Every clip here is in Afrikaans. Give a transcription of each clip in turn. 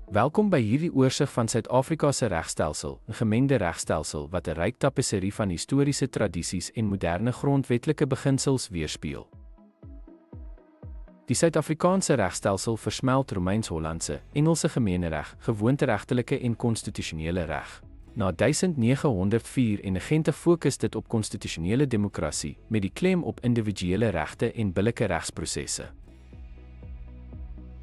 Welkom by hierdie oorsig van Suid-Afrika se regstelsel, 'n gemengde regstelsel wat 'n ryk tapisserie van historiese tradisies en moderne grondwetlike beginsels weerspieël. Die Suid-Afrikaanse regstelsel versmelt Romeins-Hollandse, Engelse gemeenereg, gewoonteregtelike en konstitusionele reg. Na 1904 en 'n gente fokus dit op konstitusionele demokrasie, met die klem op individuele regte en billike regsprosesse.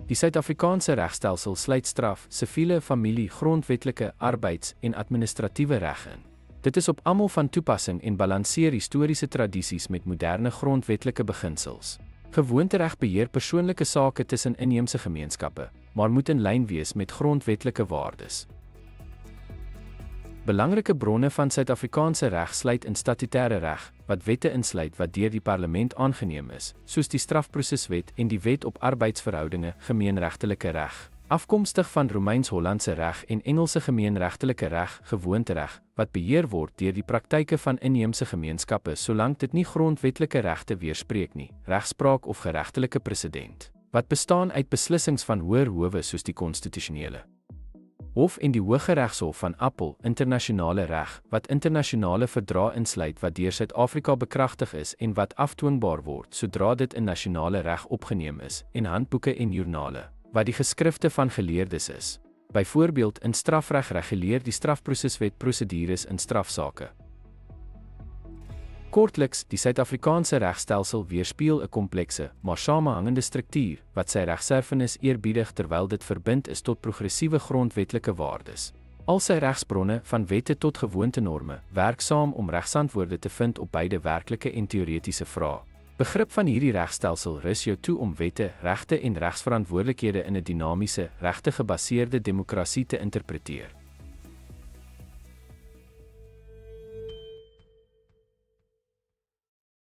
Die Suid-Afrikaanse regstelsel sluit straf, siviele, familie, grondwetlike, arbeids- en administratiewe reg in. Dit is op almal van toepassing en balanseer historiese tradisies met moderne grondwetlike beginsels. Gewoontereg beheer persoonlike sake tussen inheemse gemeenskappe, maar moet in lyn wees met grondwetlike waardes. Belangrike bronne van Suid-Afrikaanse reg sluit in statutêre reg, wat wette insluit wat deur die parlement aangeneem is, soos die strafproseswet en die wet op arbeidsverhoudinge, gemeenregtelike reg, afkomstig van Romeins-Hollandse reg en Engelse gemeenregtelike reg, gewoontereg, wat beheer word deur die praktyke van inheemse gemeenskappe solank dit nie grondwetlike regte weerspreek nie, regspraak of geregtelike presedent, wat bestaan uit beslissings van hoër howe soos die konstitusionele Hof en die Hooggeregshof van Appel, internasionale reg, wat internasionale verdrae insluit wat deur Suid-Afrika bekragtig is en wat afdwingbaar word sodra dit in nasionale reg opgeneem is, en handboeke en joernale, wat die geskrifte van geleerdes is. Byvoorbeeld in strafreg reguleer die strafproseswet prosedures in strafsake. Kortliks, die Suid-Afrikaanse regstelsel weerspieël 'n komplekse, maar samehangende struktuur, wat sy regserfenis eerbiedig terwyl dit verbind is tot progressiewe grondwetlike waardes. Al sy regsbronne, van wette tot gewoontenorme, werk saam om regsantwoorde te vind op beide werklike en teoretiese vrae. Begrip van hierdie regstelsel rus jou toe om wette, regte en regsverantwoordelikhede in 'n dinamiese, regte-gebaseerde demokrasie te interpreteer.